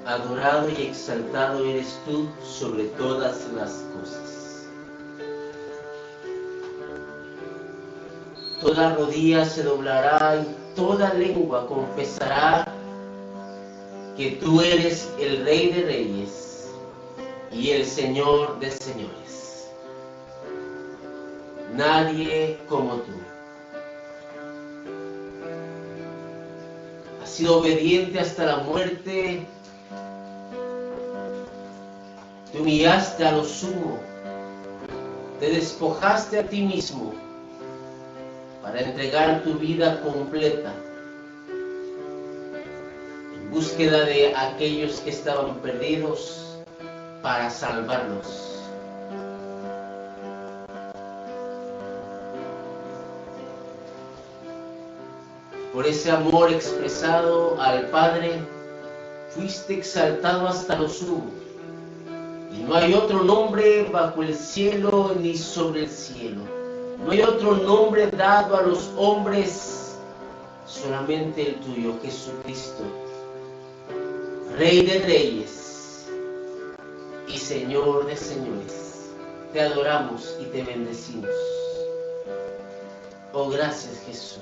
adorado y exaltado eres tú sobre todas las cosas. Toda rodilla se doblará y toda lengua confesará que tú eres el Rey de Reyes y el Señor de Señores. Nadie como tú. Has sido obediente hasta la muerte. Te humillaste a lo sumo. Te despojaste a ti mismo para entregar tu vida completa en búsqueda de aquellos que estaban perdidos, para salvarlos. Por ese amor expresado al Padre, fuiste exaltado hasta lo sumo. Y no hay otro nombre bajo el cielo ni sobre el cielo. No hay otro nombre dado a los hombres, solamente el tuyo, Jesucristo, Rey de Reyes y Señor de Señores. Te adoramos y te bendecimos. Oh, gracias, Jesús.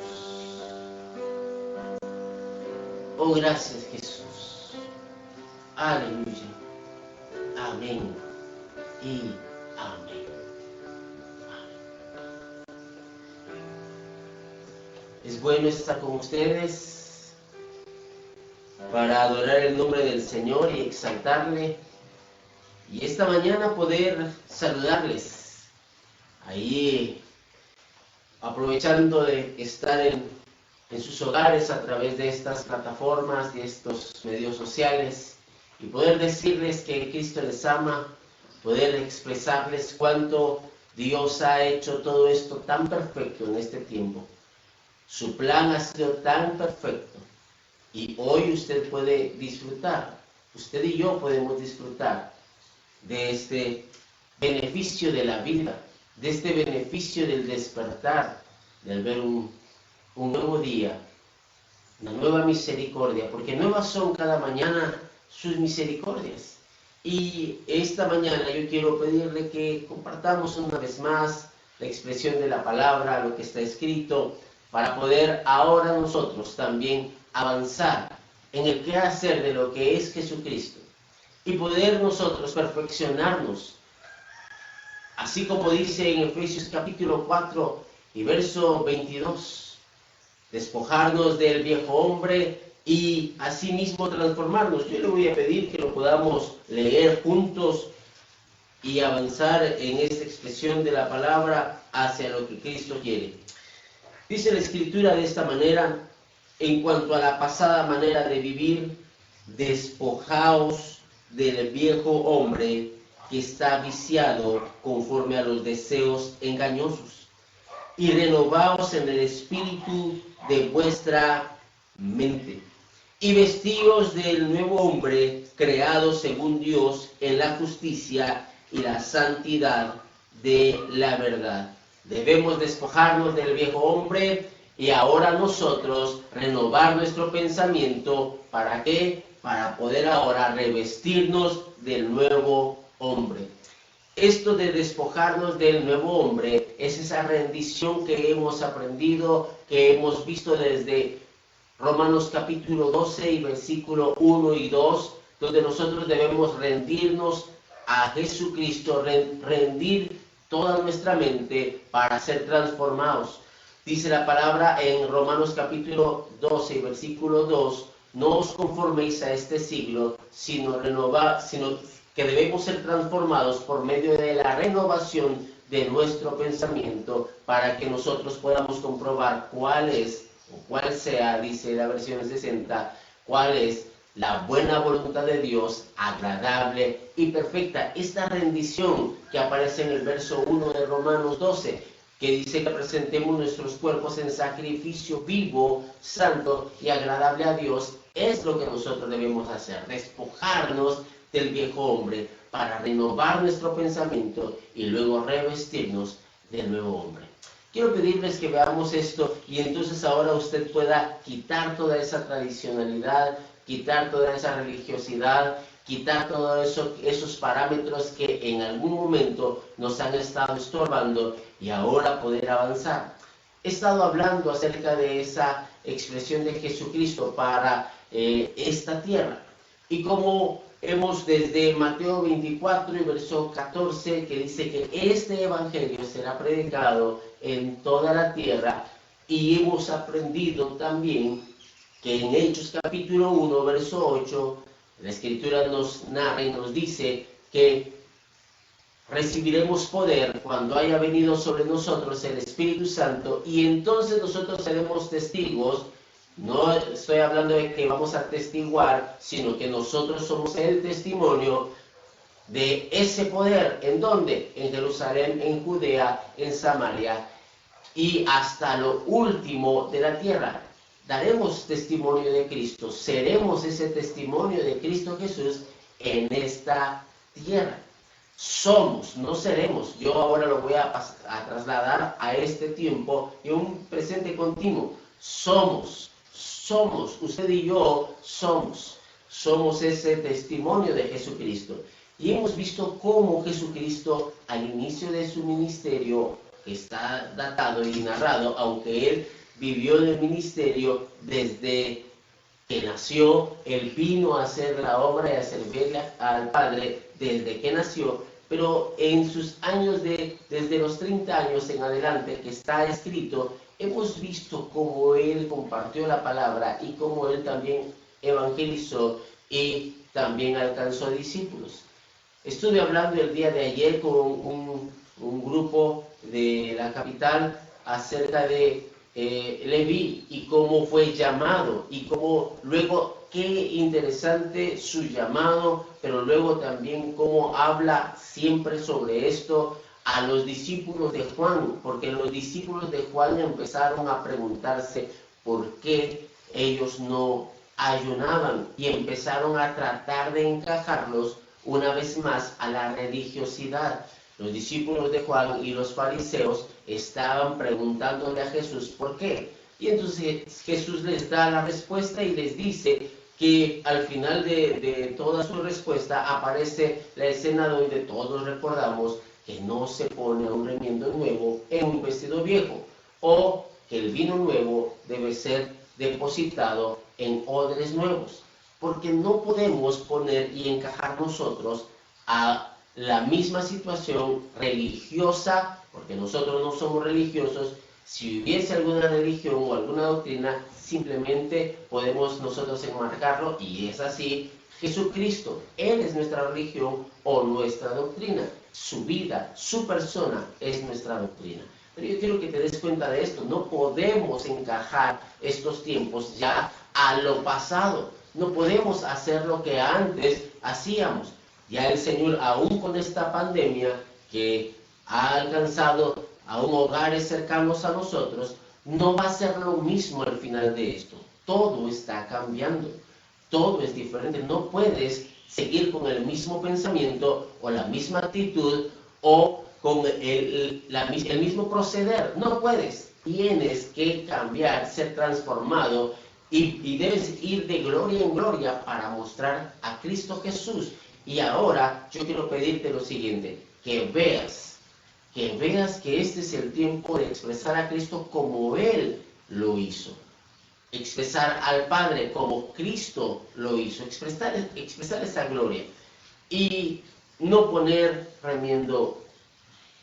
Oh, gracias, Jesús. Aleluya. Amén y amén. Es bueno estar con ustedes para adorar el nombre del Señor y exaltarle. Y esta mañana poder saludarles. Ahí, aprovechando de estar en sus hogares a través de estas plataformas, de estos medios sociales, y poder decirles que Cristo les ama, poder expresarles cuánto Dios ha hecho todo esto tan perfecto en este tiempo. Su plan ha sido tan perfecto y hoy usted puede disfrutar, usted y yo podemos disfrutar de este beneficio de la vida, de este beneficio del despertar, del ver un nuevo día, una nueva misericordia, porque nuevas son cada mañana sus misericordias. Y esta mañana yo quiero pedirle que compartamos una vez más la expresión de la palabra, lo que está escrito, para poder ahora nosotros también avanzar en el quehacer de lo que es Jesucristo y poder nosotros perfeccionarnos, así como dice en Efesios capítulo 4 y verso 22, despojarnos del viejo hombre y asimismo transformarnos. Yo le voy a pedir que lo podamos leer juntos y avanzar en esta expresión de la palabra hacia lo que Cristo quiere. Dice la Escritura de esta manera: en cuanto a la pasada manera de vivir, despojaos del viejo hombre que está viciado conforme a los deseos engañosos, y renovaos en el espíritu de vuestra mente, y vestíos del nuevo hombre creado según Dios en la justicia y la santidad de la verdad. Debemos despojarnos del viejo hombre y ahora nosotros renovar nuestro pensamiento. ¿Para qué? Para poder ahora revestirnos del nuevo hombre. Esto de despojarnos del nuevo hombre es esa rendición que hemos aprendido, que hemos visto desde Romanos capítulo 12 y versículo 1 y 2, donde nosotros debemos rendirnos a Jesucristo, rendir toda nuestra mente para ser transformados. Dice la palabra en Romanos capítulo 12 y versículo 2, no os conforméis a este siglo, sino que debemos ser transformados por medio de la renovación de nuestro pensamiento, para que nosotros podamos comprobar cuál sea, dice la versión 60, cuál es la buena voluntad de Dios, agradable y perfecta. Esta rendición que aparece en el verso 1 de Romanos 12, que dice que presentemos nuestros cuerpos en sacrificio vivo, santo y agradable a Dios, es lo que nosotros debemos hacer: despojarnos del viejo hombre para renovar nuestro pensamiento y luego revestirnos del nuevo hombre. Quiero pedirles que veamos esto y entonces ahora usted pueda quitar toda esa tradicionalidad, quitar toda esa religiosidad, quitar todos esos parámetros que en algún momento nos han estado estorbando y ahora poder avanzar. He estado hablando acerca de esa expresión de Jesucristo para esta tierra. Y como hemos desde Mateo 24 y verso 14, que dice que este evangelio será predicado en toda la tierra, y hemos aprendido también que en Hechos capítulo 1, verso 8, la Escritura nos narra y nos dice que recibiremos poder cuando haya venido sobre nosotros el Espíritu Santo, y entonces nosotros seremos testigos. No estoy hablando de que vamos a testiguar, sino que nosotros somos el testimonio de ese poder. ¿En dónde? En Jerusalén, en Judea, en Samaria y hasta lo último de la tierra. Daremos testimonio de Cristo, seremos ese testimonio de Cristo Jesús en esta tierra. Somos, no seremos. Yo ahora lo voy a trasladar a este tiempo y un presente continuo. Somos, usted y yo somos ese testimonio de Jesucristo. Y hemos visto cómo Jesucristo al inicio de su ministerio, que está datado y narrado, aunque él vivió en el ministerio desde que nació, él vino a hacer la obra y a servirle al Padre desde que nació, pero en sus años desde los 30 años en adelante que está escrito, hemos visto cómo él compartió la palabra y cómo él también evangelizó y también alcanzó discípulos. Estuve hablando el día de ayer con un grupo de la capital acerca de Leví y cómo fue llamado y cómo luego, qué interesante su llamado, pero luego también cómo habla siempre sobre esto a los discípulos de Juan, porque los discípulos de Juan empezaron a preguntarse por qué ellos no ayunaban y empezaron a tratar de encajarlos una vez más a la religiosidad. Los discípulos de Juan y los fariseos estaban preguntándole a Jesús por qué. Y entonces Jesús les da la respuesta y les dice que al final de toda su respuesta aparece la escena donde todos recordamos que no se pone un remiendo nuevo en un vestido viejo, o que el vino nuevo debe ser depositado en odres nuevos, porque no podemos poner y encajar nosotros a la misma situación religiosa, porque nosotros no somos religiosos. Si hubiese alguna religión o alguna doctrina, simplemente podemos nosotros enmarcarlo, y es así. Jesucristo, Él es nuestra religión o nuestra doctrina. Su vida, su persona es nuestra doctrina. Pero yo quiero que te des cuenta de esto. No podemos encajar estos tiempos ya a lo pasado. No podemos hacer lo que antes hacíamos. Ya el Señor, aún con esta pandemia que ha alcanzado aún hogares cercanos a nosotros, no va a ser lo mismo al final de esto. Todo está cambiando, todo es diferente. No puedes seguir con el mismo pensamiento o la misma actitud o con el mismo proceder. No puedes. Tienes que cambiar, ser transformado y debes ir de gloria en gloria para mostrar a Cristo Jesús. Y ahora yo quiero pedirte lo siguiente, que veas que este es el tiempo de expresar a Cristo como Él lo hizo. Expresar al Padre como Cristo lo hizo. Expresar esa gloria. Y no poner remiendo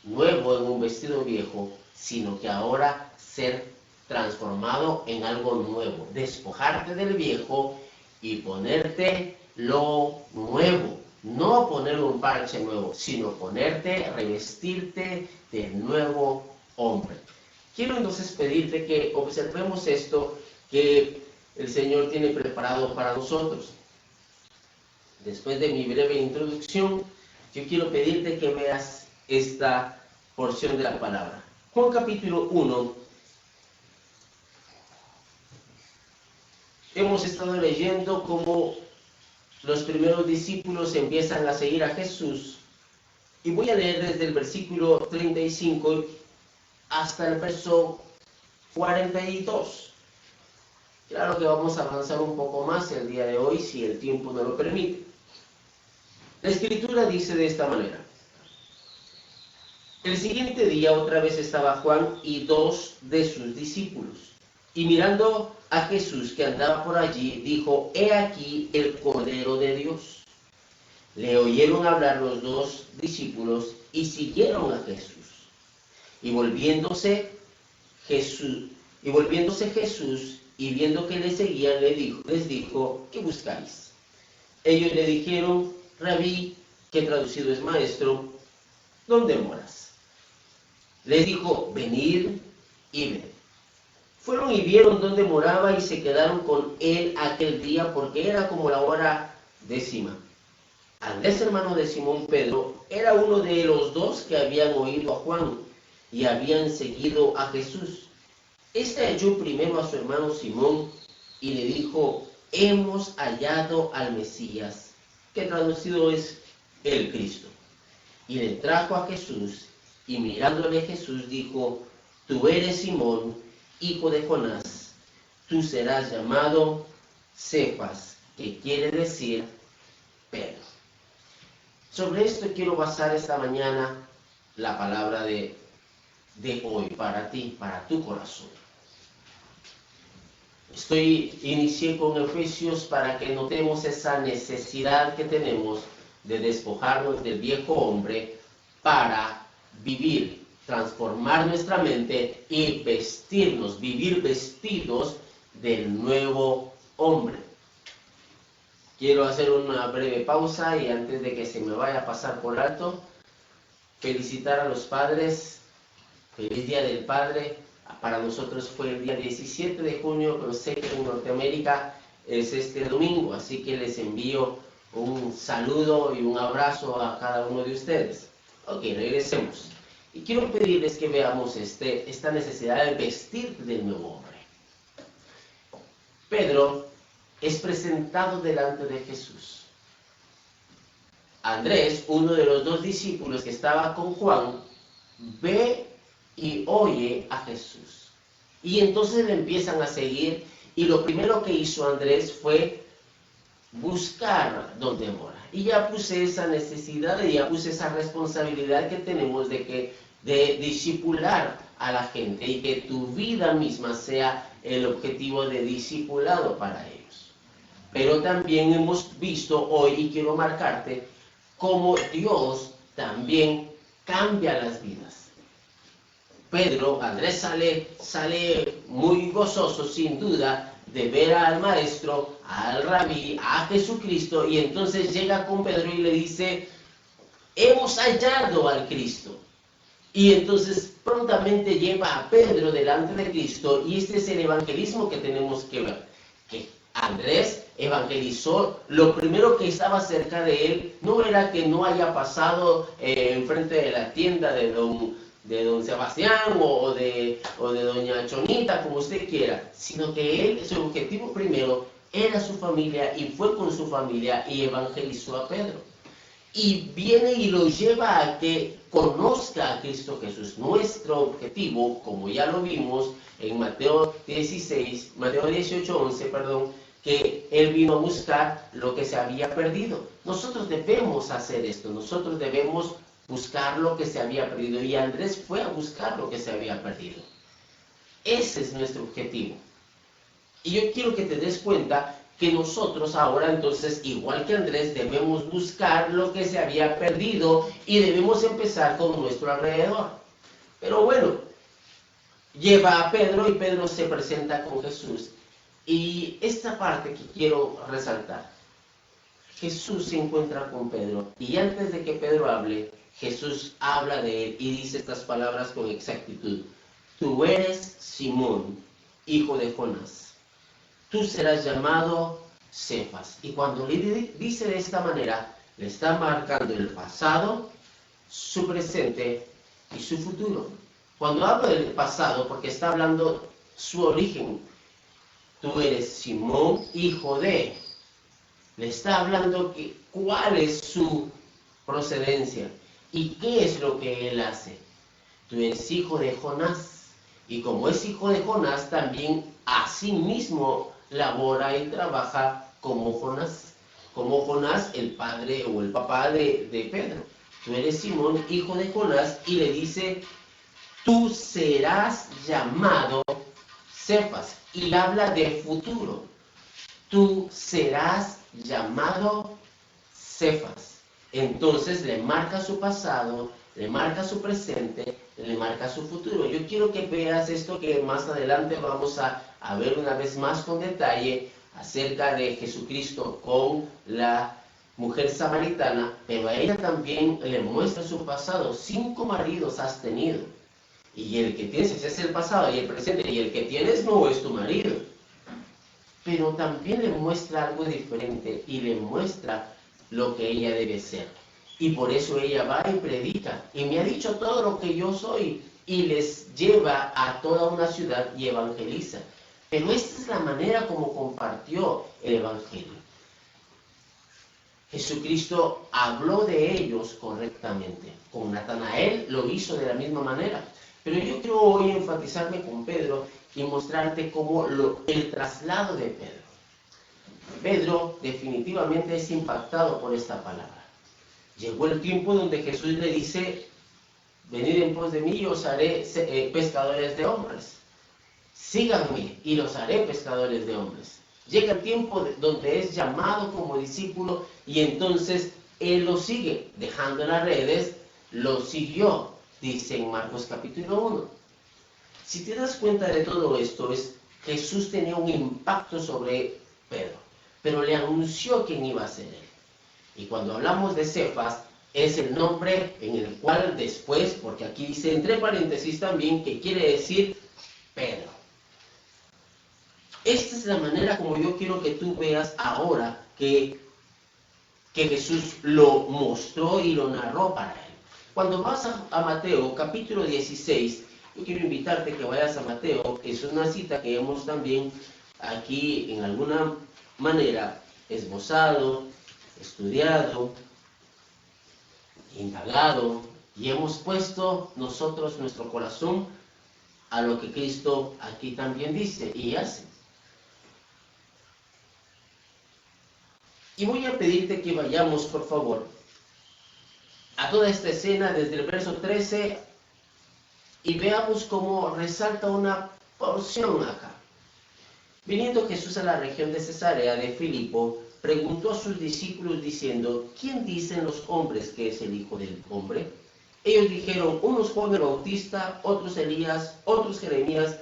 nuevo en un vestido viejo, sino que ahora ser transformado en algo nuevo. Despojarte del viejo y ponerte lo nuevo. No poner un parche nuevo, sino ponerte, revestirte del nuevo hombre. Quiero entonces pedirte que observemos esto que el Señor tiene preparado para nosotros. Después de mi breve introducción, yo quiero pedirte que veas esta porción de la palabra. Juan capítulo 1. Hemos estado leyendo cómo los primeros discípulos empiezan a seguir a Jesús. Y voy a leer desde el versículo 35 hasta el verso 42. Claro que vamos a avanzar un poco más el día de hoy, si el tiempo no lo permite. La Escritura dice de esta manera: el siguiente día otra vez estaba Juan y 2 de sus discípulos, y mirando a Jesús que andaba por allí, dijo: He aquí el Cordero de Dios. Le oyeron hablar los 2 discípulos y siguieron a Jesús. Y volviéndose Jesús y viendo que le seguían, les dijo: ¿qué buscáis? Ellos le dijeron: Rabí, que traducido es maestro, ¿dónde moras? Les dijo: venid y ved. Fueron y vieron dónde moraba y se quedaron con él aquel día, porque era como la hora 10. Andrés, hermano de Simón Pedro, era uno de los 2 que habían oído a Juan y habían seguido a Jesús. Este halló primero a su hermano Simón y le dijo: hemos hallado al Mesías, que traducido es el Cristo. Y le trajo a Jesús, y mirándole Jesús dijo: tú eres Simón, hijo de Jonás, tú serás llamado Cefas, que quiere decir Pedro. Sobre esto quiero basar esta mañana la palabra de hoy para ti, para tu corazón. Inicié con Efesios para que notemos esa necesidad que tenemos de despojarnos del viejo hombre para vivir, transformar nuestra mente y vivir vestidos del nuevo hombre. Quiero hacer una breve pausa y antes de que se me vaya a pasar por alto, felicitar a los padres. Feliz Día del Padre. Para nosotros fue el día 17 de junio, pero sé que en Norteamérica es este domingo, así que les envío un saludo y un abrazo a cada uno de ustedes. Ok, regresemos. Y quiero pedirles que veamos esta necesidad de vestir del nuevo hombre. Pedro es presentado delante de Jesús. Andrés, uno de los 2 discípulos que estaba con Juan, ve y oye a Jesús. Y entonces le empiezan a seguir, y lo primero que hizo Andrés fue buscar dónde mora. Y ya puse esa necesidad, y ya puse esa responsabilidad que tenemos de discipular a la gente, y que tu vida misma sea el objetivo de discipulado para ellos. Pero también hemos visto hoy, y quiero marcarte, cómo Dios también cambia las vidas. Andrés sale muy gozoso, sin duda, de ver al maestro, al rabí, a Jesucristo, y entonces llega con Pedro y le dice: hemos hallado al Cristo. Y entonces prontamente lleva a Pedro delante de Cristo, y este es el evangelismo que tenemos que ver. Que Andrés evangelizó, lo primero que estaba cerca de él no era que no haya pasado enfrente de la tienda de don Sebastián o de doña Chonita, como usted quiera, sino que su objetivo primero era su familia, y fue con su familia y evangelizó a Pedro. Y viene y lo lleva a que conozca a Cristo Jesús. Nuestro objetivo, como ya lo vimos en Mateo 18:11, que Él vino a buscar lo que se había perdido. Nosotros debemos hacer esto, nosotros debemos buscar lo que se había perdido, y Andrés fue a buscar lo que se había perdido. Ese es nuestro objetivo. Y yo quiero que te des cuenta que nosotros ahora entonces, igual que Andrés, debemos buscar lo que se había perdido, y debemos empezar con nuestro alrededor. Pero bueno, lleva a Pedro, y Pedro se presenta con Jesús. Y esta parte que quiero resaltar: Jesús se encuentra con Pedro, y antes de que Pedro hable, Jesús habla de él y dice estas palabras con exactitud: tú eres Simón, hijo de Jonás, tú serás llamado Cefas. Y cuando le dice de esta manera, le está marcando el pasado, su presente y su futuro. Cuando hablo del pasado, porque está hablando su origen: tú eres Simón, hijo de. Le está hablando cuál es su procedencia y qué es lo que él hace. Tú eres hijo de Jonás, y como es hijo de Jonás, también a sí mismo labora y trabaja como Jonás. Como Jonás, el padre o el papá de Pedro. Tú eres Simón, hijo de Jonás, y le dice, tú serás llamado Cefas. Y habla de futuro. Tú serás llamado Cefas. Entonces le marca su pasado, le marca su presente, le marca su futuro. Yo quiero que veas esto que más adelante vamos a ver una vez más con detalle acerca de Jesucristo con la mujer samaritana, pero a ella también le muestra su pasado. 5 maridos has tenido. Y el que tienes es el pasado y el presente, y el que tienes no es tu marido. Pero también le muestra algo diferente y le muestra lo que ella debe ser. Y por eso ella va y predica. Y me ha dicho todo lo que yo soy. Y les lleva a toda una ciudad y evangeliza. Pero esta es la manera como compartió el evangelio. Jesucristo habló de ellos correctamente. Con Natanael lo hizo de la misma manera. Pero yo quiero hoy enfatizarme con Pedro y mostrarte cómo el traslado de Pedro. Pedro definitivamente es impactado por esta palabra. Llegó el tiempo donde Jesús le dice, venid en pos de mí y os haré pescadores de hombres. Síganme y los haré pescadores de hombres. Llega el tiempo donde es llamado como discípulo y entonces él lo sigue, dejando las redes, lo siguió, dice en Marcos capítulo 1. Si te das cuenta de todo esto, Jesús tenía un impacto sobre Pedro, pero le anunció quién iba a ser él. Y cuando hablamos de Cefas, es el nombre en el cual después, porque aquí dice entre paréntesis también, que quiere decir Pedro. Esta es la manera como yo quiero que tú veas ahora que Jesús lo mostró y lo narró para él. Cuando vas a Mateo capítulo 16, yo quiero invitarte que vayas a Mateo, que es una cita que hemos también aquí en alguna manera esbozado, estudiado, indagado, y hemos puesto nosotros nuestro corazón a lo que Cristo aquí también dice y hace. Y voy a pedirte que vayamos, por favor, a toda esta escena desde el verso 13 y veamos cómo resalta una porción acá. Viniendo Jesús a la región de Cesarea de Filipo, preguntó a sus discípulos diciendo, ¿quién dicen los hombres que es el Hijo del Hombre? Ellos dijeron, unos Juan el Bautista, otros Elías, otros Jeremías,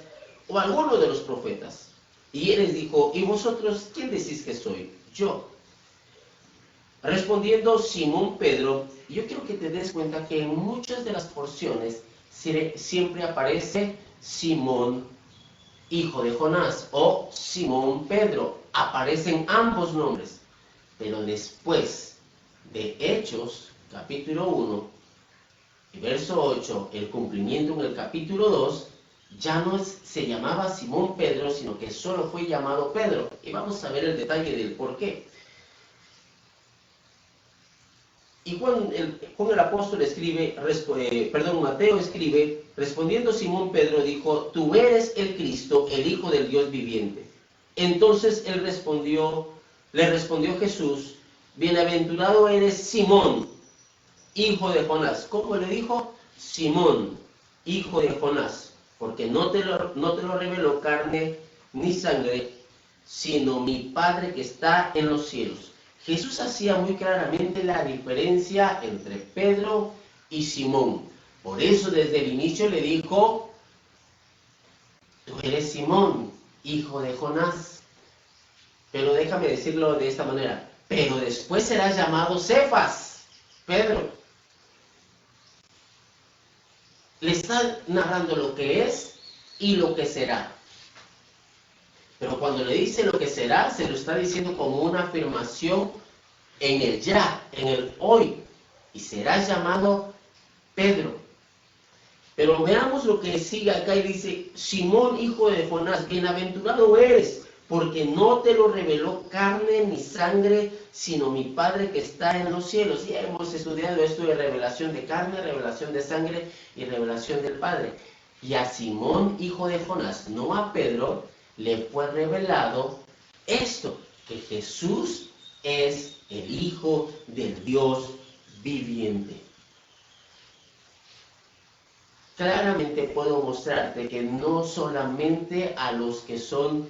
o alguno de los profetas. Y él les dijo, ¿y vosotros quién decís que soy? Yo. Respondiendo Simón Pedro, yo quiero que te des cuenta que en muchas de las porciones siempre aparece Simón, hijo de Jonás, o Simón Pedro. Aparecen ambos nombres. Pero después de Hechos, capítulo 1, y verso 8, el cumplimiento en el capítulo 2, ya no se llamaba Simón Pedro, sino que solo fue llamado Pedro. Y vamos a ver el detalle del por qué. Y Juan el apóstol escribe, Mateo escribe, respondiendo Simón Pedro dijo, tú eres el Cristo, el Hijo del Dios viviente. Entonces le respondió Jesús, bienaventurado eres Simón, hijo de Jonás. ¿Cómo le dijo? Simón, hijo de Jonás, porque no te lo reveló carne ni sangre, sino mi Padre que está en los cielos. Jesús hacía muy claramente la diferencia entre Pedro y Simón. Por eso desde el inicio le dijo, tú eres Simón, hijo de Jonás. Pero déjame decirlo de esta manera, pero después serás llamado Cefas, Pedro. Le está narrando lo que es y lo que será. Pero cuando le dice lo que será, se lo está diciendo como una afirmación en el ya, en el hoy. Y será llamado Pedro. Pero veamos lo que sigue acá y dice, Simón, hijo de Jonás, bienaventurado eres, porque no te lo reveló carne ni sangre, sino mi Padre que está en los cielos. Ya hemos estudiado esto de revelación de carne, revelación de sangre y revelación del Padre. Y a Simón, hijo de Jonás, no a Pedro, le fue revelado esto, que Jesús es el Hijo del Dios viviente. Claramente puedo mostrarte que no solamente a los que son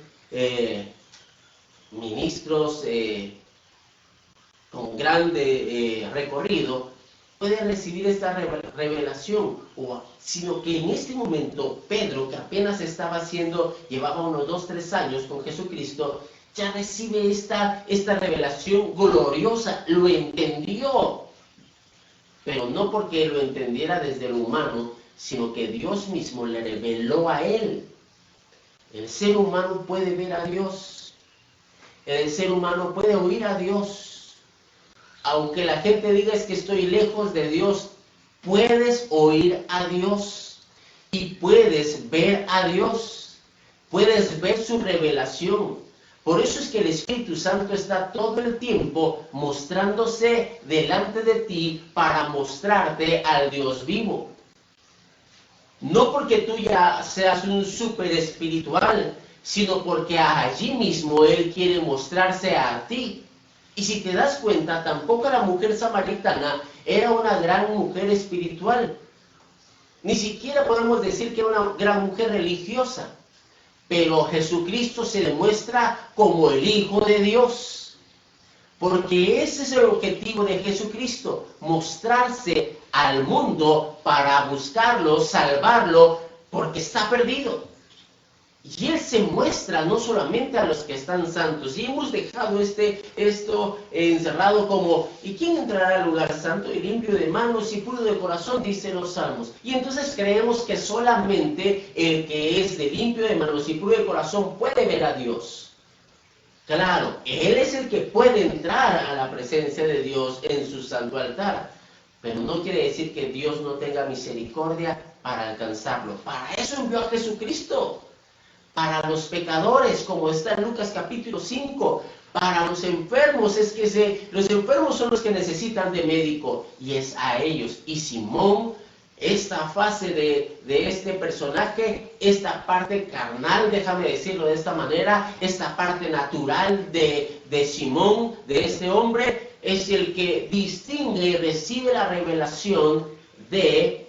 ministros con grande recorrido pueden recibir esta revelación, sino que en este momento Pedro, que apenas estaba llevaba unos 2-3 años con Jesucristo, ya recibe esta revelación gloriosa, lo entendió, pero no porque lo entendiera desde lo humano, sino que Dios mismo le reveló a él. El ser humano puede ver a Dios, el ser humano puede oír a Dios. Aunque la gente diga es que estoy lejos de Dios, puedes oír a Dios y puedes ver a Dios, puedes ver su revelación. Por eso es que el Espíritu Santo está todo el tiempo mostrándose delante de ti para mostrarte al Dios vivo. No porque tú ya seas un súper espiritual, sino porque allí mismo Él quiere mostrarse a ti. Y si te das cuenta, tampoco la mujer samaritana era una gran mujer espiritual. Ni siquiera podemos decir que era una gran mujer religiosa. Pero Jesucristo se demuestra como el Hijo de Dios. Porque ese es el objetivo de Jesucristo, mostrarse al mundo para buscarlo, salvarlo, porque está perdido. Y Él se muestra no solamente a los que están santos. Y hemos dejado esto encerrado como, ¿y quién entrará al lugar santo? Y limpio de manos y puro de corazón, dicen los salmos. Y entonces creemos que solamente el que es de limpio de manos y puro de corazón puede ver a Dios. Claro, Él es el que puede entrar a la presencia de Dios en su santo altar. Pero no quiere decir que Dios no tenga misericordia para alcanzarlo. Para eso envió a Jesucristo. Para los pecadores, como está en Lucas capítulo 5, para los enfermos, los enfermos son los que necesitan de médico, y es a ellos. Y Simón, esta fase de este personaje, esta parte carnal, déjame decirlo de esta manera, esta parte natural de Simón, de este hombre, es el que distingue y recibe la revelación de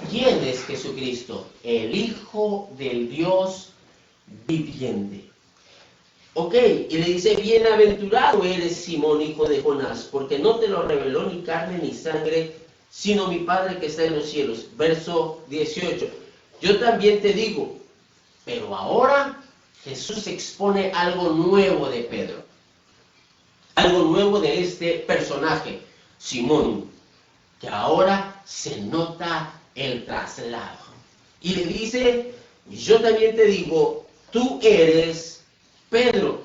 ¿quién es Jesucristo? El Hijo del Dios viviente. Ok, y le dice, bienaventurado eres Simón, hijo de Jonás, porque no te lo reveló ni carne ni sangre, sino mi Padre que está en los cielos. Verso 18. Yo también te digo, pero ahora Jesús expone algo nuevo de Pedro. Algo nuevo de este personaje, Simón, que ahora se nota el traslado. Y le dice, yo también te digo, tú eres Pedro.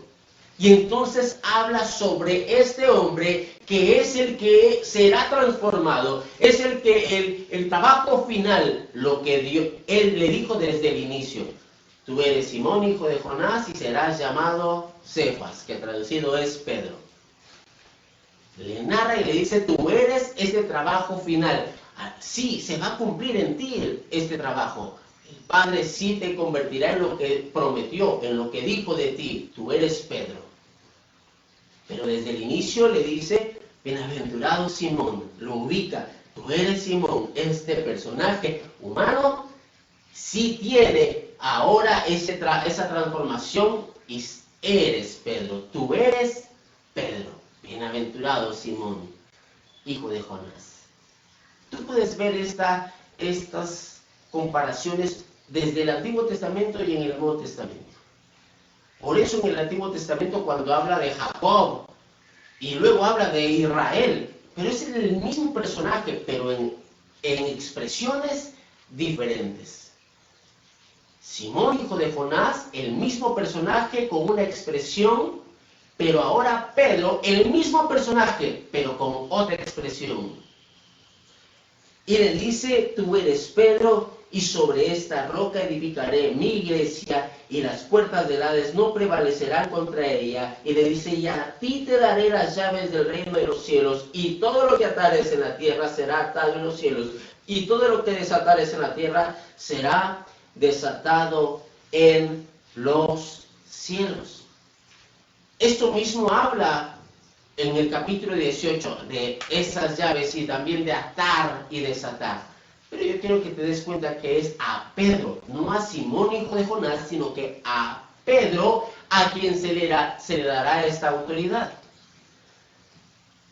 Y entonces habla sobre este hombre que es el que será transformado, es el que el trabajo final, lo que Dios, Él le dijo desde el inicio. Tú eres Simón, hijo de Jonás, y serás llamado Cefas, que traducido es Pedro. Le narra y le dice, tú eres este trabajo final. Sí, se va a cumplir en ti este trabajo. El Padre sí te convertirá en lo que prometió, en lo que dijo de ti. Tú eres Pedro. Pero desde el inicio le dice, bienaventurado Simón, lo ubica. Tú eres Simón, este personaje humano, sí tiene ahora esa transformación y eres Pedro. Tú eres Pedro. Bienaventurado Simón, hijo de Jonás. Tú puedes ver estas comparaciones desde el Antiguo Testamento y en el Nuevo Testamento. Por eso en el Antiguo Testamento cuando habla de Jacob y luego habla de Israel, pero es el mismo personaje, pero en expresiones diferentes. Simón, hijo de Jonás, el mismo personaje con una expresión, pero ahora Pedro, el mismo personaje, pero con otra expresión. Y le dice, tú eres Pedro, y sobre esta roca edificaré mi iglesia, y las puertas del Hades no prevalecerán contra ella. Y le dice, y a ti te daré las llaves del reino de los cielos, y todo lo que atares en la tierra será atado en los cielos, y todo lo que desatares en la tierra será desatado en los cielos. Esto mismo habla en el capítulo 18 de esas llaves y también de atar y desatar. Pero yo quiero que te des cuenta que es a Pedro, no a Simón, hijo de Jonás, sino que a Pedro a quien se le dará esta autoridad.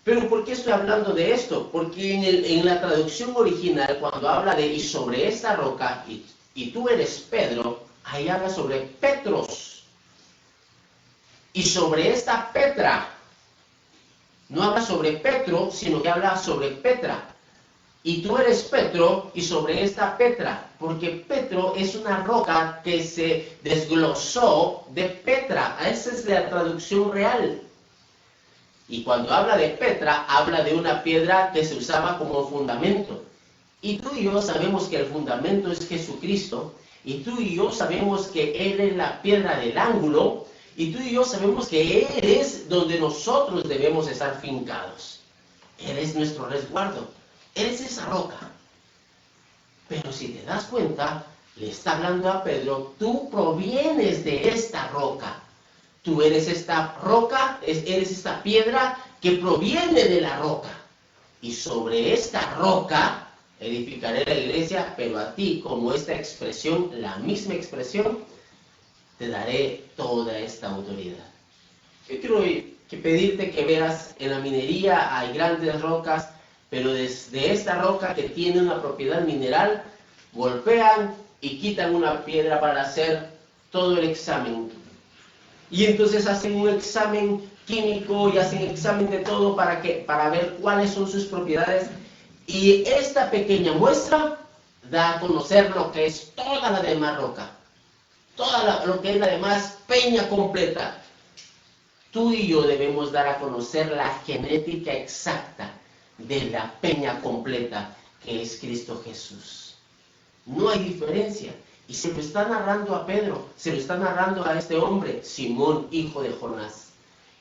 Pero ¿por qué estoy hablando de esto? Porque en la traducción original, cuando habla de y sobre esta roca, y tú eres Pedro, ahí habla sobre Petros. Y sobre esta Petra, no habla sobre Petro, sino que habla sobre Petra. Y tú eres Petro, y sobre esta Petra, porque Petro es una roca que se desglosó de Petra. Esa es la traducción real. Y cuando habla de Petra, habla de una piedra que se usaba como fundamento. Y tú y yo sabemos que el fundamento es Jesucristo, y tú y yo sabemos que Él es la piedra del ángulo, y tú y yo sabemos que Él es donde nosotros debemos estar fincados. Él es nuestro resguardo. Él es esa roca. Pero si te das cuenta, le está hablando a Pedro, tú provienes de esta roca. Tú eres esta roca, eres esta piedra que proviene de la roca. Y sobre esta roca edificaré la iglesia, pero a ti, como esta expresión, la misma expresión, te daré toda esta autoridad. Yo quiero pedirte que veas, en la minería hay grandes rocas, pero desde esta roca que tiene una propiedad mineral, golpean y quitan una piedra para hacer todo el examen. Y entonces hacen un examen químico y hacen examen de todo para ver cuáles son sus propiedades. Y esta pequeña muestra da a conocer lo que es toda la demás roca, lo que es la demás peña completa. Tú y yo debemos dar a conocer la genética exacta de la peña completa que es Cristo Jesús. No hay diferencia. Y se lo está narrando a Pedro, se lo está narrando a este hombre, Simón, hijo de Jonás.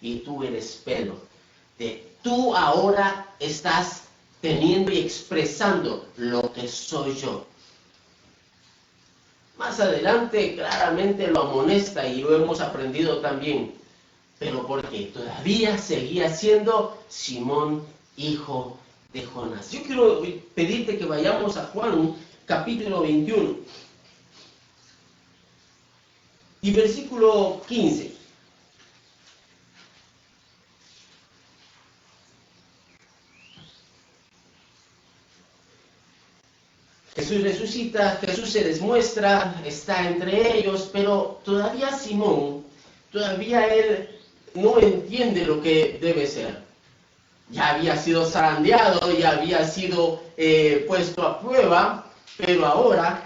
Y tú eres Pedro. Tú ahora estás teniendo y expresando lo que soy yo. Más adelante claramente lo amonesta y lo hemos aprendido también. Pero porque todavía seguía siendo Simón, hijo de Jonás. Yo quiero pedirte que vayamos a Juan capítulo 21. Y versículo 15. Jesús resucita, Jesús se desmuestra, está entre ellos, pero todavía Simón, todavía él no entiende lo que debe ser. Ya había sido zarandeado, ya había sido puesto a prueba, pero ahora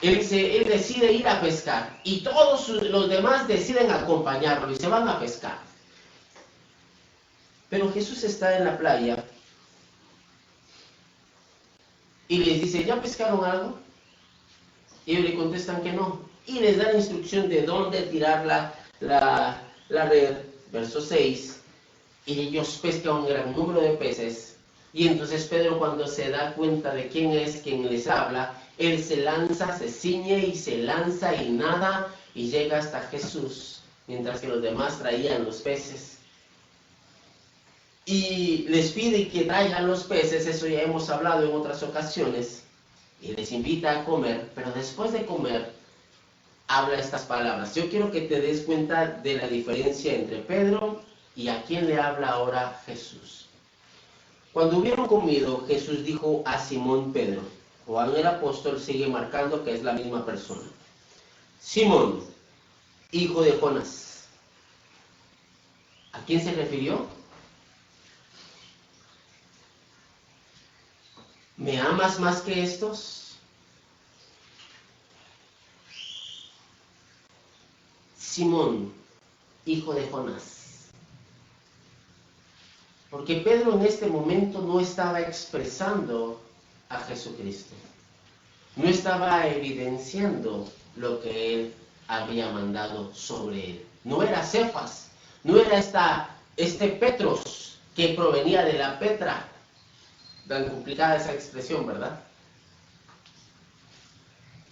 él decide ir a pescar y todos los demás deciden acompañarlo y se van a pescar. Pero Jesús está en la playa y les dice, ¿ya pescaron algo? Y ellos le contestan que no. Y les da la instrucción de dónde tirar la red, verso 6. Y ellos pescan un gran número de peces. Y entonces Pedro, cuando se da cuenta de quién es quien les habla, él se lanza, se ciñe y se lanza y nada y llega hasta Jesús, mientras que los demás traían los peces. Y les pide que traigan los peces, eso ya hemos hablado en otras ocasiones, y les invita a comer, pero después de comer, habla estas palabras. Yo quiero que te des cuenta de la diferencia entre Pedro y a quién le habla ahora Jesús. Cuando hubieron comido, Jesús dijo a Simón Pedro, Juan el apóstol sigue marcando que es la misma persona. Simón, hijo de Jonás. ¿A quién se refirió? ¿Me amas más que estos? Simón, hijo de Jonás. Porque Pedro en este momento no estaba expresando a Jesucristo. No estaba evidenciando lo que él había mandado sobre él. No era Cefas, no era este Petros que provenía de la Petra. Tan complicada esa expresión, ¿verdad?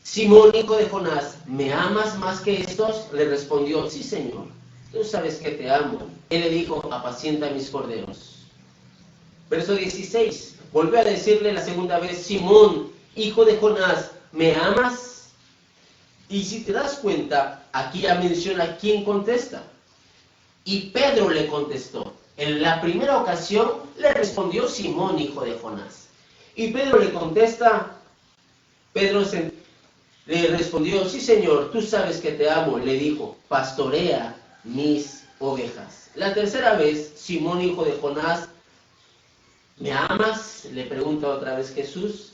Simón, hijo de Jonás, ¿me amas más que estos? Le respondió, sí, Señor. tú sabes que te amo. Él le dijo, apacienta mis corderos. Verso 16, volvió a decirle la segunda vez, Simón, hijo de Jonás, ¿me amas? Y si te das cuenta, aquí ya menciona quién contesta. Y Pedro le contestó. En la primera ocasión le respondió Simón, hijo de Jonás. Y Pedro le contesta, le respondió, sí Señor, tú sabes que te amo. Le dijo, pastorea mis ovejas. La tercera vez, Simón, hijo de Jonás, ¿me amas? Le pregunta otra vez Jesús.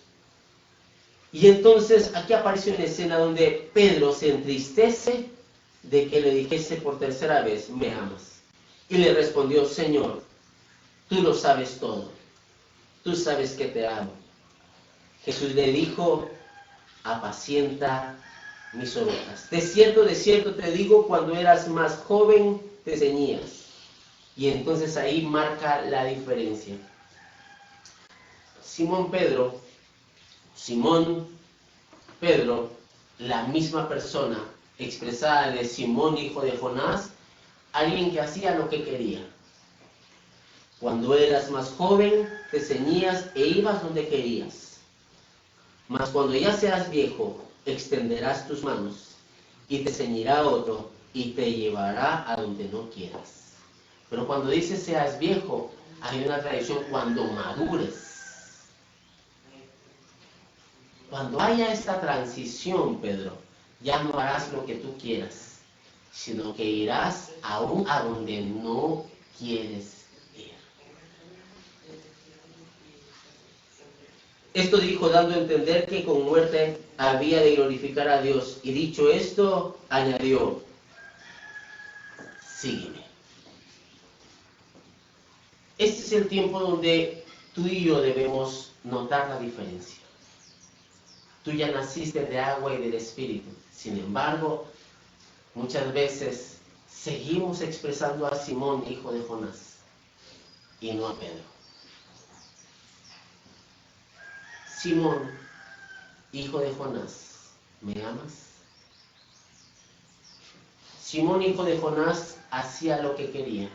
Y entonces aquí apareció una escena donde Pedro se entristece de que le dijese por tercera vez, ¿me amas? Y le respondió, Señor, tú lo sabes todo. Tú sabes que te amo. Jesús le dijo, apacienta mis ovejas. De cierto te digo, cuando eras más joven te ceñías. Y entonces ahí marca la diferencia. Simón Pedro, la misma persona expresada de Simón, hijo de Jonás, alguien que hacía lo que quería. Cuando eras más joven, te ceñías e ibas donde querías. Mas cuando ya seas viejo, extenderás tus manos, y te ceñirá otro, y te llevará a donde no quieras. Pero cuando dice seas viejo, hay una tradición cuando madures. Cuando haya esta transición, Pedro, ya no harás lo que tú quieras, sino que irás aún a donde no quieres ir. Esto dijo dando a entender que con muerte había de glorificar a Dios. Y dicho esto, añadió, sígueme. Este es el tiempo donde tú y yo debemos notar la diferencia. Tú ya naciste de agua y del Espíritu. Sin embargo, muchas veces seguimos expresando a Simón, hijo de Jonás, y no a Pedro. Simón, hijo de Jonás, ¿me amas? Simón, hijo de Jonás, hacía lo que quería.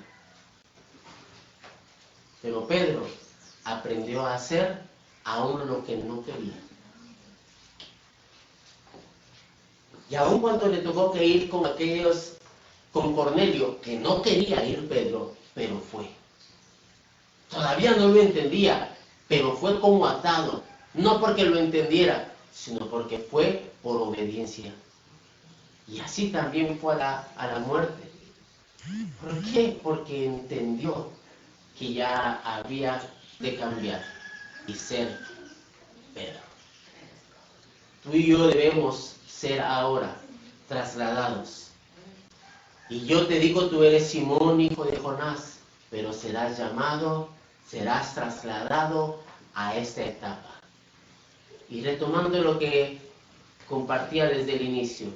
Pero Pedro aprendió a hacer aún lo que no quería. Y aun cuando le tocó que ir con Cornelio, que no quería ir Pedro, pero fue. Todavía no lo entendía, pero fue como atado. No porque lo entendiera, sino porque fue por obediencia. Y así también fue a la muerte. ¿Por qué? Porque entendió que ya había de cambiar y ser Pedro. Tú y yo debemos ser ahora trasladados. Y yo te digo, tú eres Simón, hijo de Jonás, pero serás trasladado a esta etapa. Y retomando lo que compartía desde el inicio,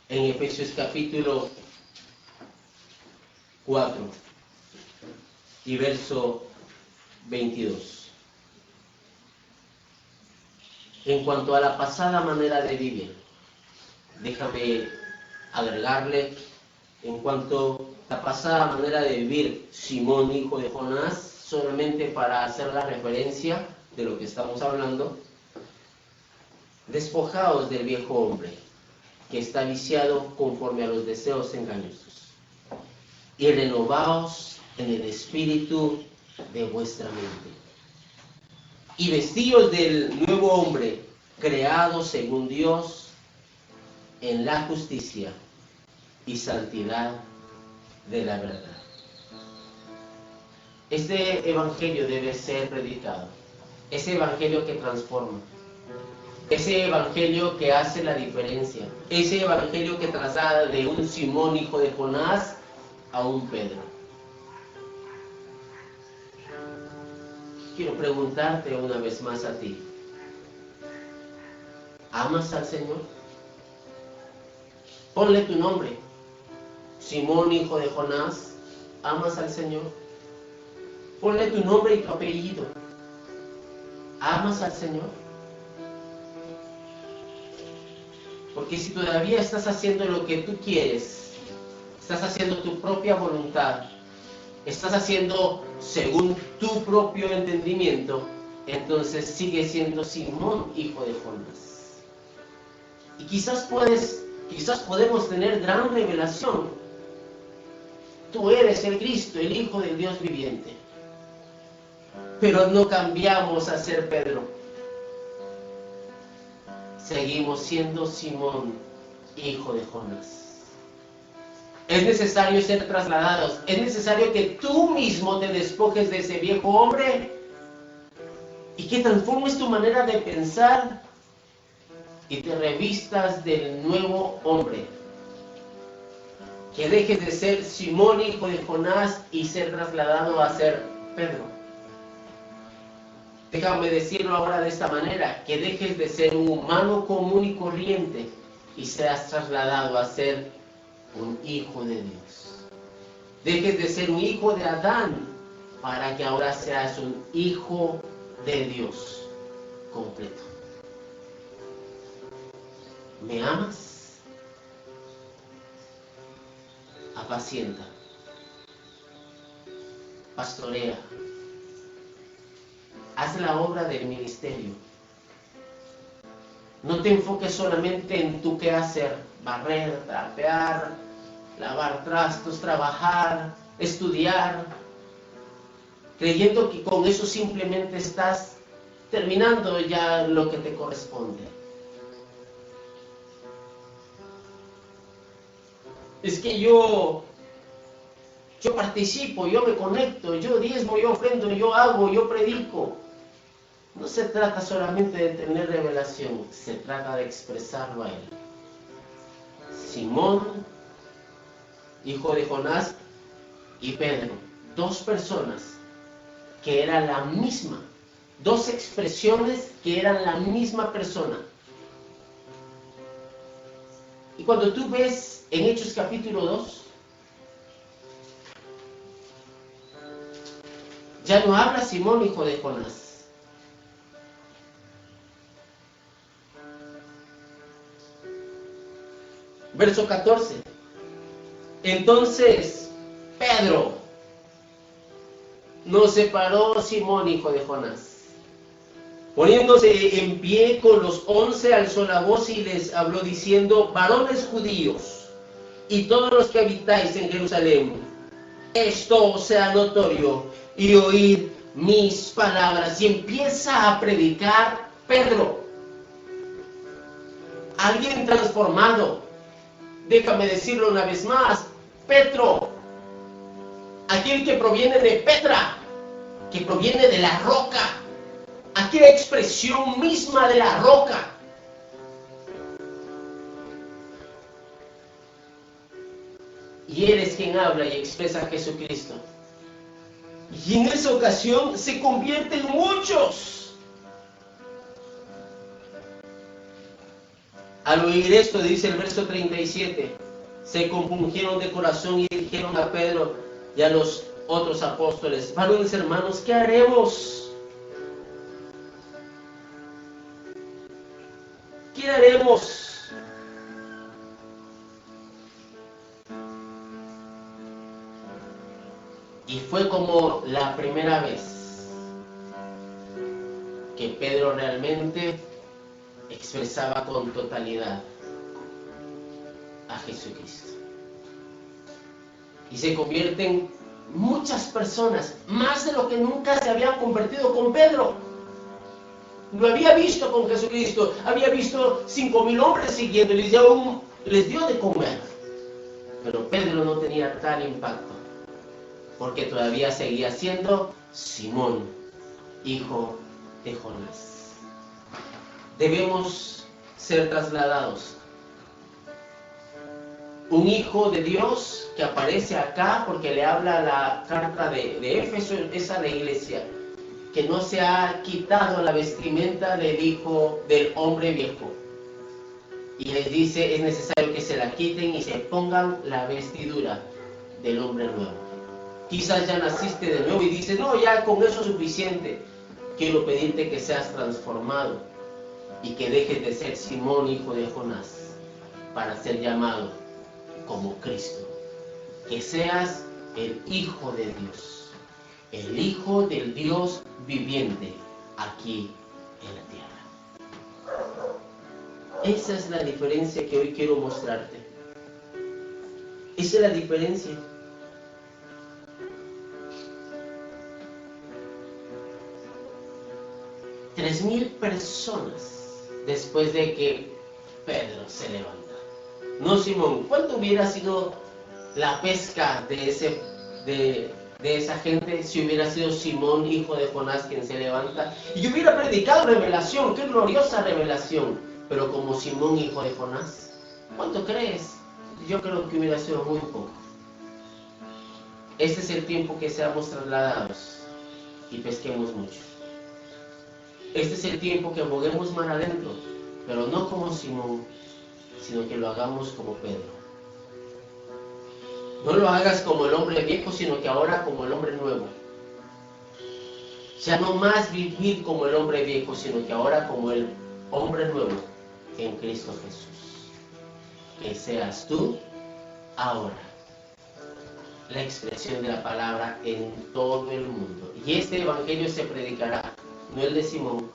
en Efesios capítulo 4 y verso 22. En cuanto a la pasada manera de vivir, déjame agregarle, en cuanto a la pasada manera de vivir, Simón, hijo de Jonás, solamente para hacer la referencia de lo que estamos hablando, despojaos del viejo hombre, que está viciado conforme a los deseos engañosos, y renovaos en el espíritu de vuestra mente. Y vestíos del nuevo hombre, creado según Dios, en la justicia y santidad de la verdad. Este evangelio debe ser predicado. Ese evangelio que transforma. Ese evangelio que hace la diferencia. Ese evangelio que traslada de un Simón, hijo de Jonás, a un Pedro. Quiero preguntarte una vez más a ti. ¿Amas al Señor? Ponle tu nombre. Simón, hijo de Jonás, ¿amas al Señor? Ponle tu nombre y tu apellido. ¿Amas al Señor? Porque si todavía estás haciendo lo que tú quieres, estás haciendo tu propia voluntad, estás haciendo según tu propio entendimiento, entonces sigue siendo Simón, hijo de Jonás. Y quizás podemos tener gran revelación. Tú eres el Cristo, el Hijo del Dios viviente. Pero no cambiamos a ser Pedro. Seguimos siendo Simón, hijo de Jonás. Es necesario ser trasladados. Es necesario que tú mismo te despojes de ese viejo hombre y que transformes tu manera de pensar y te revistas del nuevo hombre. Que dejes de ser Simón, hijo de Jonás, y ser trasladado a ser Pedro. Déjame decirlo ahora de esta manera, que dejes de ser un humano común y corriente y seas trasladado a ser un hijo de Dios. Dejes de ser un hijo de Adán para que ahora seas un hijo de Dios completo. ¿Me amas? Apacienta, pastorea, haz la obra del ministerio. No te enfoques solamente en tu quehacer, barrer, trapear, lavar trastos, trabajar, estudiar, creyendo que con eso simplemente estás terminando ya lo que te corresponde. Es que yo participo, yo me conecto, yo diezmo, yo ofrendo, yo hago, yo predico. No se trata solamente de tener revelación, se trata de expresarlo a Él. Simón, hijo de Jonás, y Pedro, dos personas que eran la misma, dos expresiones que eran la misma persona. Y cuando tú ves en Hechos capítulo 2, ya no habla Simón, hijo de Jonás. Verso 14. Entonces Pedro no separó Simón, hijo de Jonás. Poniéndose en pie con los 11, alzó la voz y les habló diciendo: varones judíos y todos los que habitáis en Jerusalén, esto sea notorio y oíd mis palabras. Y empieza a predicar Pedro, alguien transformado. Déjame decirlo una vez más, Petro, aquel que proviene de Petra, que proviene de la roca, aquella expresión misma de la roca. Y eres quien habla y expresa a Jesucristo. Y en esa ocasión se convierten muchos. Al oír esto, dice el verso 37, se compungieron de corazón y dijeron a Pedro y a los otros apóstoles: varones hermanos, ¿qué haremos? ¿Qué haremos? Y fue como la primera vez que Pedro realmente expresaba con totalidad a Jesucristo. Y se convierten muchas personas, más de lo que nunca se habían convertido con Pedro. Lo había visto con Jesucristo, había visto 5,000 hombres siguiéndole y aún les dio de comer. Pero Pedro no tenía tal impacto, porque todavía seguía siendo Simón, hijo de Jonás. Debemos ser trasladados. Un hijo de Dios que aparece acá porque le habla la carta de Éfeso, es a la iglesia, que no se ha quitado la vestimenta del hijo del hombre viejo. Y les dice: es necesario que se la quiten y se pongan la vestidura del hombre nuevo. Quizás ya naciste de nuevo y dices: no, ya con eso es suficiente. Quiero pedirte que seas transformado y que dejes de ser Simón, hijo de Jonás, para ser llamado como Cristo, que seas el Hijo de Dios, el Hijo del Dios viviente aquí en la tierra. Esa es la diferencia que hoy quiero mostrarte. Esa es la diferencia. Tres 3,000 personas después de que Pedro se levanta. No, Simón, ¿cuánto hubiera sido la pesca de esa gente si hubiera sido Simón, hijo de Jonás, quien se levanta? Y hubiera predicado revelación, qué gloriosa revelación. Pero como Simón, hijo de Jonás, ¿cuánto crees? Yo creo que hubiera sido muy poco. Este es el tiempo que seamos trasladados y pesquemos mucho. Este es el tiempo que boguemos mar adentro, pero no como Simón, sino que lo hagamos como Pedro. No lo hagas como el hombre viejo, sino que ahora como el hombre nuevo. Ya no más vivir como el hombre viejo, sino que ahora como el hombre nuevo en Cristo Jesús. Que seas tú ahora la expresión de la palabra en todo el mundo. Y este evangelio se predicará, no el de Simón,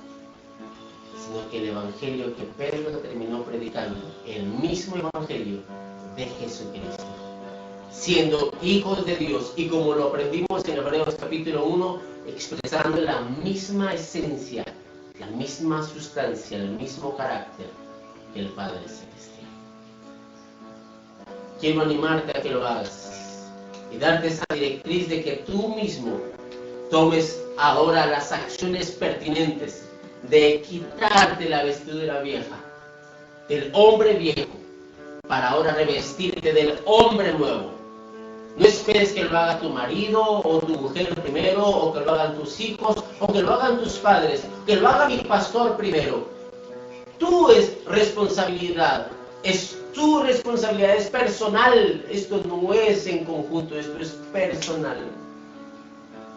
sino que el evangelio que Pedro terminó predicando, el mismo evangelio de Jesucristo. Siendo hijos de Dios, y como lo aprendimos en Hebreos capítulo 1, expresando la misma esencia, la misma sustancia, el mismo carácter que el Padre Celestial. Quiero animarte a que lo hagas y darte esa directriz de que tú mismo tomes ahora las acciones pertinentes de quitarte la vestidura vieja, del hombre viejo, para ahora revestirte del hombre nuevo. No esperes que lo haga tu marido o tu mujer primero, o que lo hagan tus hijos, o que lo hagan tus padres, que lo haga mi pastor primero. Tu responsabilidad, es tu responsabilidad, es personal. Esto no es en conjunto, esto es personal.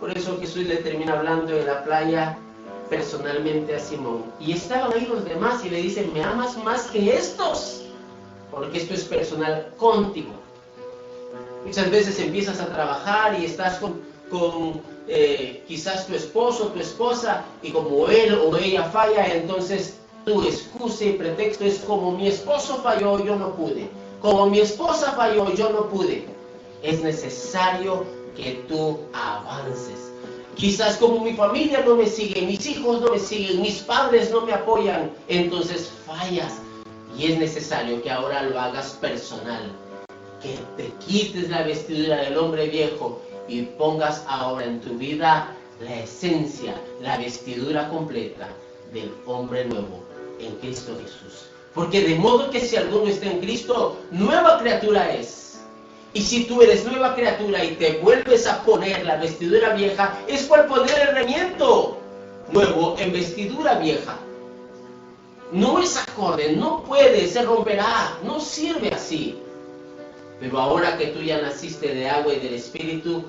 Por eso Jesús le termina hablando en la playa personalmente a Simón. Y estaban ahí los demás y le dicen, ¿me amas más que estos? Porque esto es personal contigo. Muchas veces empiezas a trabajar y estás con quizás tu esposo o tu esposa, y como él o ella falla, entonces tu excusa y pretexto es: como mi esposo falló, yo no pude. Como mi esposa falló, yo no pude. Es necesario que tú avances. Quizás como mi familia no me sigue, mis hijos no me siguen, mis padres no me apoyan, entonces fallas. Y es necesario que ahora lo hagas personal, que te quites la vestidura del hombre viejo y pongas ahora en tu vida la esencia, la vestidura completa del hombre nuevo en Cristo Jesús. Porque de modo que si alguno está en Cristo, nueva criatura es. Y si tú eres nueva criatura y te vuelves a poner la vestidura vieja, es por poner el remiendo nuevo en vestidura vieja. No es acorde, no puede, se romperá, no sirve así. Pero ahora que tú ya naciste de agua y del Espíritu,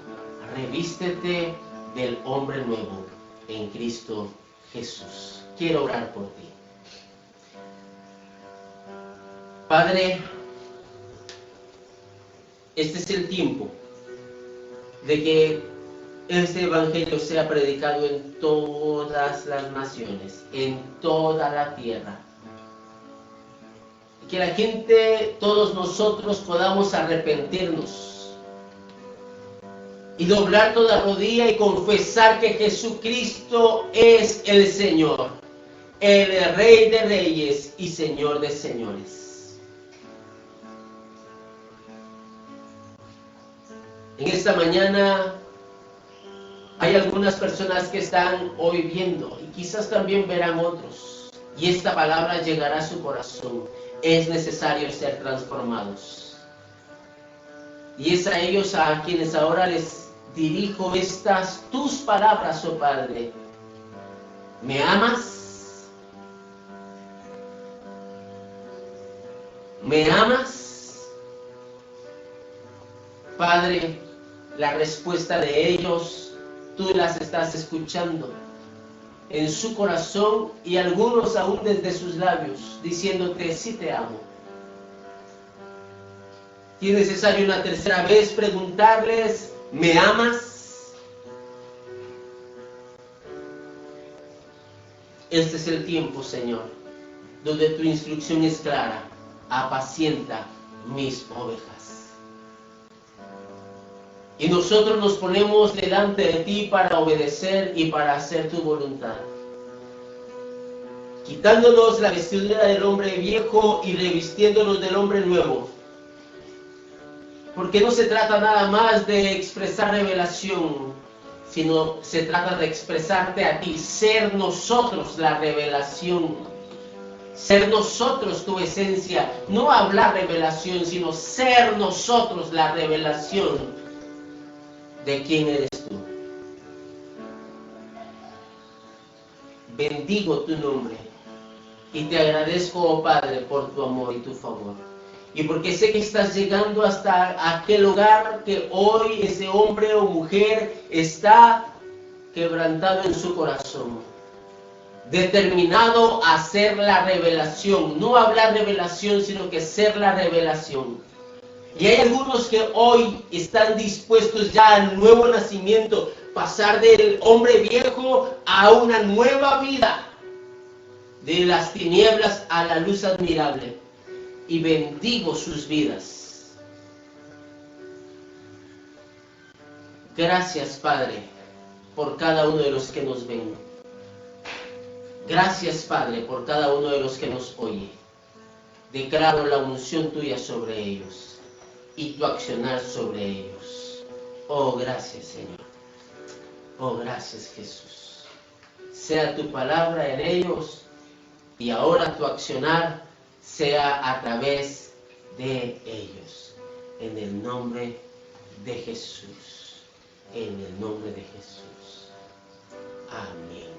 revístete del hombre nuevo en Cristo Jesús. Quiero orar por ti. Padre, este es el tiempo de que este evangelio sea predicado en todas las naciones, en toda la tierra. Que la gente, todos nosotros, podamos arrepentirnos y doblar toda rodilla y confesar que Jesucristo es el Señor, el Rey de Reyes y Señor de Señores. En esta mañana hay algunas personas que están hoy viendo y quizás también verán otros, y esta palabra llegará a su corazón. Es necesario ser transformados. Y es a ellos a quienes ahora les dirijo estas tus palabras, oh Padre. ¿Me amas? ¿Me amas? Padre, la respuesta de ellos tú las estás escuchando en su corazón, y algunos aún desde sus labios, diciéndote: sí te amo. Si es necesario una tercera vez preguntarles, ¿me amas? Este es el tiempo, Señor, donde tu instrucción es clara: apacienta mis ovejas. Y nosotros nos ponemos delante de ti para obedecer y para hacer tu voluntad, quitándonos la vestidura del hombre viejo y revistiéndonos del hombre nuevo. Porque no se trata nada más de expresar revelación, sino se trata de expresarte a ti, ser nosotros la revelación, ser nosotros tu esencia, no hablar revelación, sino ser nosotros la revelación de quién eres tú. Bendigo tu nombre y te agradezco, oh Padre, por tu amor y tu favor. Y porque sé que estás llegando hasta aquel hogar que hoy ese hombre o mujer está quebrantado en su corazón, determinado a ser la revelación, no hablar revelación, sino que ser la revelación. Y hay algunos que hoy están dispuestos ya al nuevo nacimiento, pasar del hombre viejo a una nueva vida, de las tinieblas a la luz admirable. Y bendigo sus vidas. Gracias, Padre, por cada uno de los que nos ven. Gracias, Padre, por cada uno de los que nos oye. Declaro la unción tuya sobre ellos y tu accionar sobre ellos. Oh, gracias, Señor. Oh, gracias, Jesús. Sea tu palabra en ellos y ahora tu accionar sea a través de ellos. En el nombre de Jesús. En el nombre de Jesús. Amén.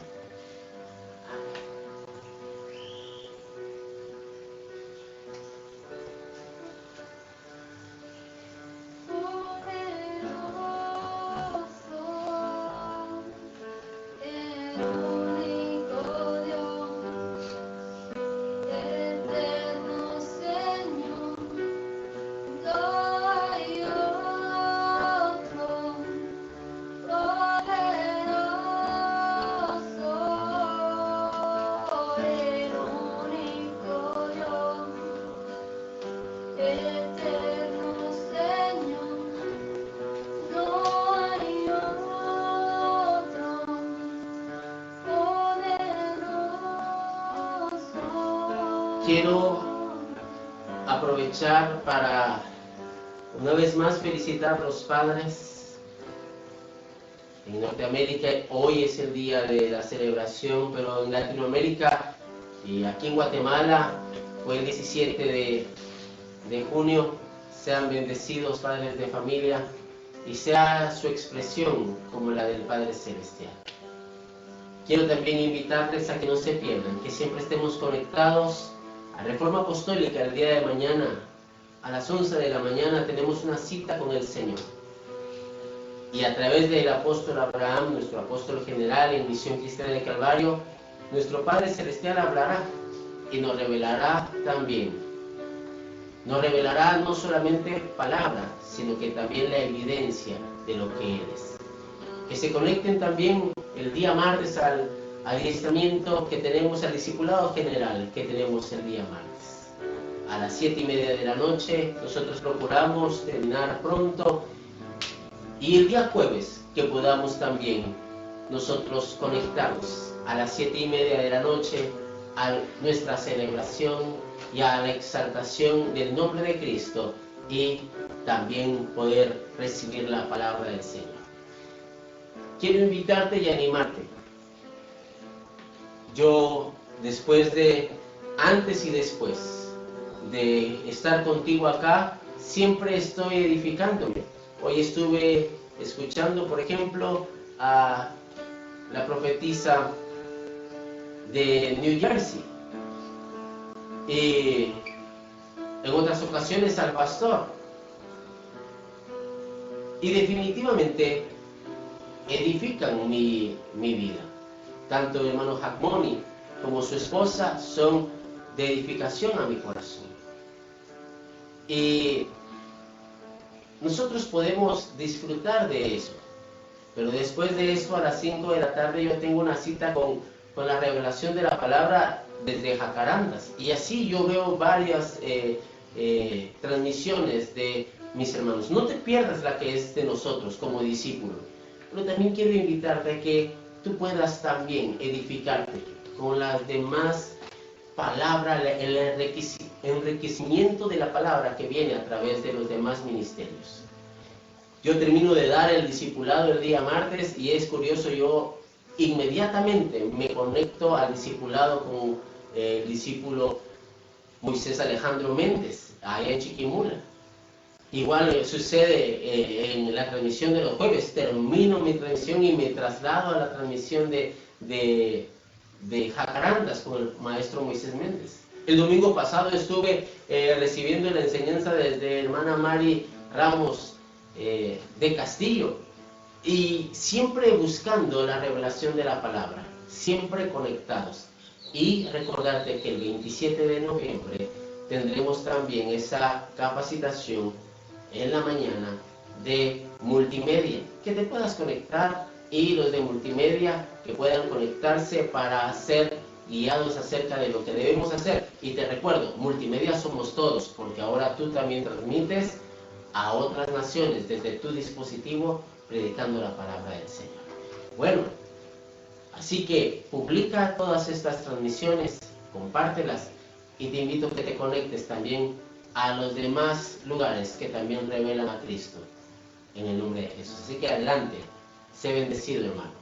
Quiero aprovechar para una vez más felicitar a los padres. En Norteamérica hoy es el día de la celebración, pero en Latinoamérica y aquí en Guatemala fue el 17 de junio. Sean bendecidos, padres de familia, y sea su expresión como la del Padre Celestial. Quiero también invitarles a que no se pierdan, que siempre estemos conectados a Reforma Apostólica. El día de mañana a las 11 de la mañana tenemos una cita con el Señor. Y a través del apóstol Abraham, nuestro apóstol general en Misión Cristiana de Calvario, nuestro Padre Celestial hablará y nos revelará también. Nos revelará no solamente palabras, sino que también la evidencia de lo que Él es. Que se conecten también el día martes al adiestramiento que tenemos, al discipulado general que tenemos el día martes. A las 7:30 de la noche, nosotros procuramos terminar pronto. Y el día jueves, que podamos también nosotros conectarnos a las 7:30 de la noche a nuestra celebración y a la exaltación del nombre de Cristo, y también poder recibir la palabra del Señor. Quiero invitarte y animarte. Yo, antes y después de estar contigo acá, siempre estoy edificándome. Hoy estuve escuchando, por ejemplo, a la profetisa de New Jersey, y en otras ocasiones al pastor. Y definitivamente edifican mi vida. Tanto el hermano Jacmoni como su esposa son de edificación a mi corazón. Y nosotros podemos disfrutar de eso. Pero después de eso, a las 5 de la tarde, yo tengo una cita con la revelación de la palabra desde Jacarandas. Y así yo veo varias transmisiones de mis hermanos. No te pierdas la que es de nosotros como discípulo. Pero también quiero invitarte a que tú puedas también edificarte con las demás palabras, el enriquecimiento de la palabra que viene a través de los demás ministerios. Yo termino de dar el discipulado el día martes y es curioso, yo inmediatamente me conecto al discipulado con el discípulo Moisés Alejandro Méndez, allá en Chiquimula. Igual sucede en la transmisión de los jueves, termino mi transmisión y me traslado a la transmisión de Jacarandas con el maestro Moisés Méndez. El domingo pasado estuve recibiendo la enseñanza desde hermana Mari Ramos de Castillo, y siempre buscando la revelación de la palabra, siempre conectados. Y recordarte que el 27 de noviembre tendremos también esa capacitación en la mañana de multimedia, que te puedas conectar, y los de multimedia que puedan conectarse para ser guiados acerca de lo que debemos hacer. Y te recuerdo, multimedia somos todos, porque ahora tú también transmites a otras naciones desde tu dispositivo, predicando la palabra del Señor. Bueno, así que publica todas estas transmisiones, compártelas, y te invito a que te conectes también a los demás lugares que también revelan a Cristo, en el nombre de Jesús. Así que adelante, sé bendecido, hermano.